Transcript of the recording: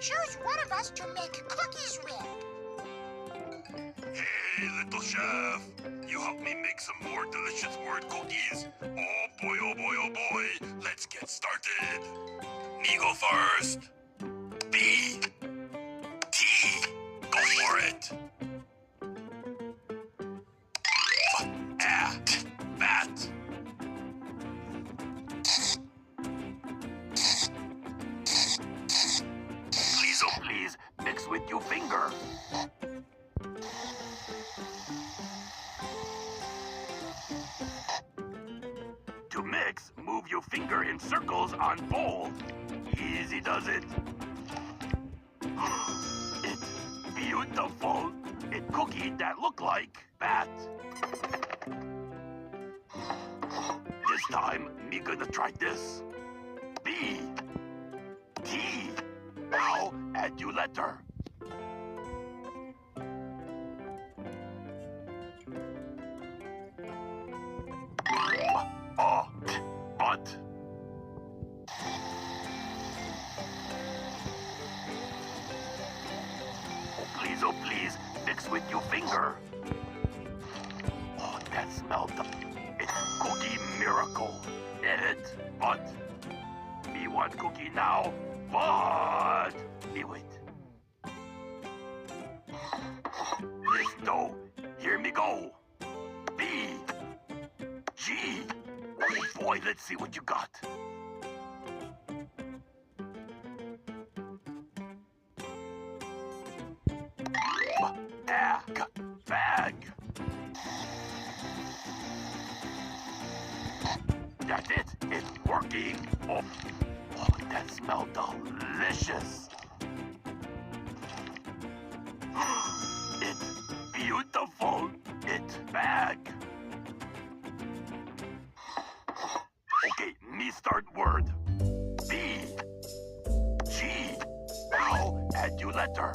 choose one of us to make cookies with. Hey, little chef. You help me make some more delicious word cookies. Oh boy, oh boy, oh boy. Let's get started. Me go first. B. T. Go for it. Bat. Please, oh please, mix with your finger. To mix, move your finger in circles on bowl. Easy does it. It's beautiful. It cookie that look like bat. This time, me gonna try this. B. T. Now, add your letter. But. Oh please, mix with your finger. Oh, that smelled. It's cookie miracle. Edit, but. Me want cookie now, but. Me wait. This dough, here me go. B. G. Oh boy, let's see what you got. Bag. That's it. It's working. Oh, that smells delicious. It's beautiful. It's bag. Okay, me start word. B. G. Now add your letter.